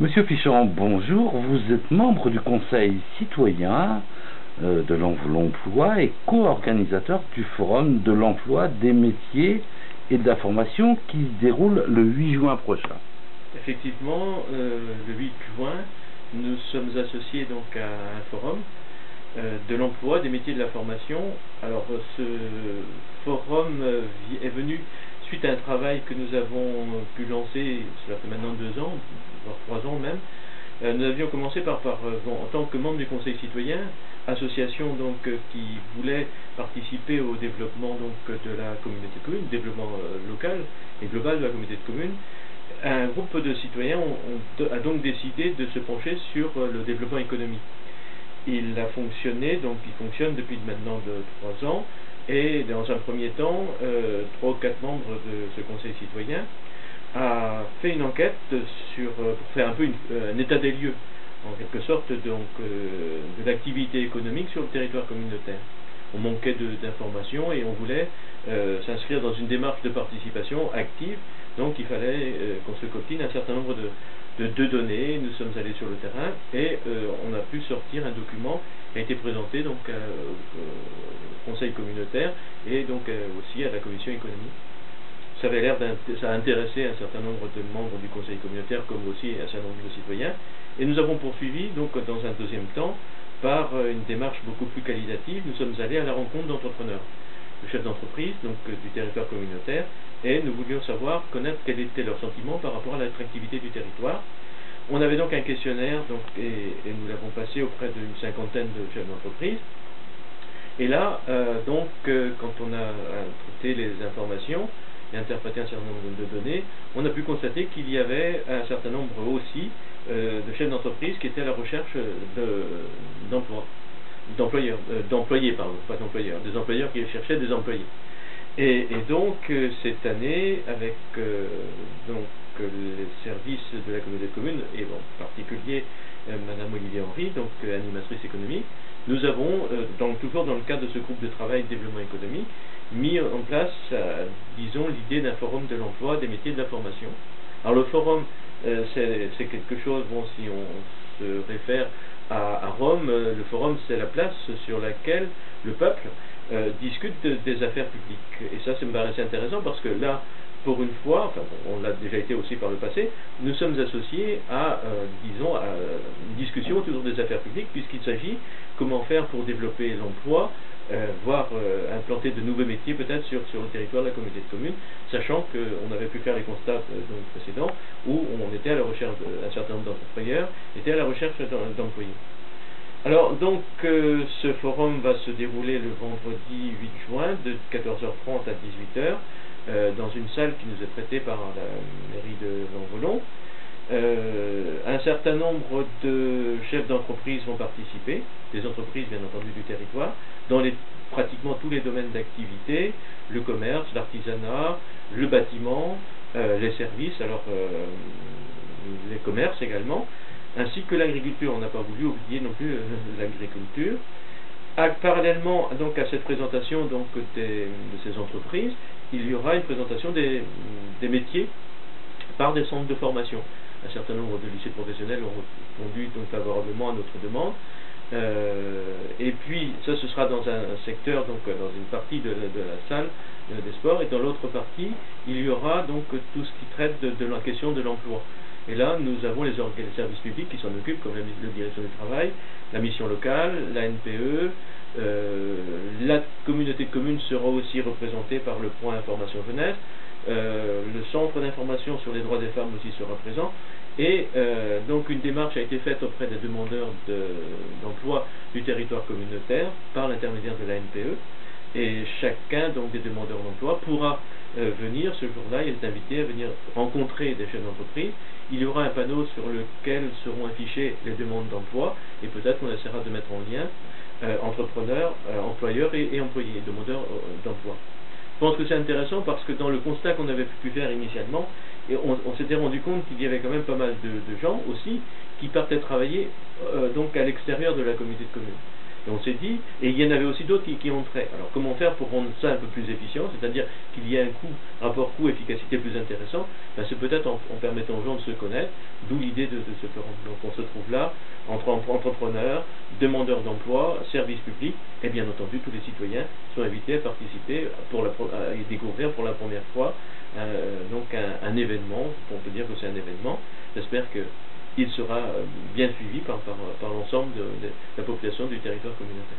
Monsieur Pichon, bonjour. Vous êtes membre du Conseil citoyen de l'emploi et co-organisateur du Forum de l'emploi, des métiers et de la formation qui se déroule le 8 juin prochain. Effectivement, le 8 juin, nous sommes associés donc à un forum de l'emploi, des métiers et de la formation. Alors ce forum est venu suite à un travail que nous avons pu lancer, cela fait maintenant 2 ans, voire 3 ans même. Nous avions commencé en tant que membre du Conseil citoyen, association donc qui voulait participer au développement donc de la communauté de communes, développement local et global de la communauté de communes. Un groupe de citoyens a donc décidé de se pencher sur le développement économique. Il a fonctionné, donc il fonctionne depuis maintenant 3 ans, et dans un premier temps, 3 ou 4 membres de ce conseil citoyen a fait une enquête pour faire un peu un état des lieux, en quelque sorte, donc, de l'activité économique sur le territoire communautaire. On manquait d'informations et on voulait s'inscrire dans une démarche de participation active, donc il fallait qu'on se copine un certain nombre de données. Nous sommes allés sur le terrain et on a pu sortir un document qui a été présenté donc au conseil communautaire et donc aussi à la commission économique. Ça a intéressé un certain nombre de membres du conseil communautaire comme aussi un certain nombre de citoyens, et nous avons poursuivi donc dans un deuxième temps par une démarche beaucoup plus qualitative. Nous sommes allés à la rencontre d'entrepreneurs, de chefs d'entreprise donc du territoire communautaire, et nous voulions connaître quels étaient leurs sentiments par rapport à l'attractivité du territoire. On avait donc un questionnaire et nous l'avons passé auprès d'une 50aine de chefs d'entreprise. Et là, quand on a traité les informations et interprété un certain nombre de données, on a pu constater qu'il y avait un certain nombre aussi de chefs d'entreprise qui étaient à la recherche des employeurs qui cherchaient des employés. Et donc cette année, avec les services de la communauté de communes, et en particulier Madame Olivier Henry, donc animatrice économique, nous avons, toujours dans le cadre de ce groupe de travail développement économique, mis en place, disons, l'idée d'un forum de l'emploi, des métiers et de la formation. Alors le forum, c'est quelque chose, bon, si on se réfère à Rome, le forum c'est la place sur laquelle le peuple discute des affaires publiques. Et ça me paraissait intéressant parce que là, pour une fois, enfin on l'a déjà été aussi par le passé, nous sommes associés à, disons, à une discussion autour des affaires publiques, puisqu'il s'agit comment faire pour développer l'emploi, voire implanter de nouveaux métiers peut-être sur le territoire de la communauté de communes, sachant qu'on avait pu faire les constats précédents où on était à la recherche, un certain nombre d'employeurs étaient à la recherche d'employés. Alors donc ce forum va se dérouler le vendredi 8 juin de 14h30 à 18h dans une salle qui nous est prêtée par la mairie de Lanvolon. Un certain nombre de chefs d'entreprise vont participer, des entreprises bien entendu du territoire, dans pratiquement tous les domaines d'activité, le commerce, l'artisanat, le bâtiment, les services, les commerces également, ainsi que l'agriculture. On n'a pas voulu oublier non plus l'agriculture. Parallèlement donc à cette présentation de ces entreprises, il y aura une présentation des métiers par des centres de formation. Un certain nombre de lycées professionnels ont répondu donc favorablement à notre demande. Et puis ça, ce sera dans un secteur, donc dans une partie de la salle des sports, et dans l'autre partie, il y aura donc tout ce qui traite de la question de l'emploi. Et là, nous avons les services publics qui s'en occupent, comme la direction du travail, la mission locale, la NPE, la communauté de communes sera aussi représentée par le point information jeunesse, le centre d'information sur les droits des femmes aussi sera présent, et donc une démarche a été faite auprès des demandeurs d'emploi du territoire communautaire par l'intermédiaire de la NPE, et chacun donc des demandeurs d'emploi pourra venir ce jour-là. Il est invité à venir rencontrer des chefs d'entreprise. Il y aura un panneau sur lequel seront affichées les demandes d'emploi, et peut-être qu'on essaiera de mettre en lien entrepreneurs, employeurs et employés, demandeurs d'emploi. Je pense que c'est intéressant parce que dans le constat qu'on avait pu faire initialement, on s'était rendu compte qu'il y avait quand même pas mal de gens aussi qui partaient travailler donc à l'extérieur de la communauté de communes. Et on s'est dit, et il y en avait aussi d'autres qui ont trait. Alors comment faire pour rendre ça un peu plus efficient, c'est-à-dire qu'il y ait un rapport coût-efficacité plus intéressant? Ben, c'est peut-être en permettant aux gens de se connaître, d'où l'idée de ce forum. Donc on se trouve là, entre entrepreneurs, demandeurs d'emploi, services publics, et bien entendu tous les citoyens sont invités à participer, à découvrir pour la première fois donc un événement. On peut dire que c'est un événement. J'espère qu'il sera bien suivi par l'ensemble de la population du territoire communautaire.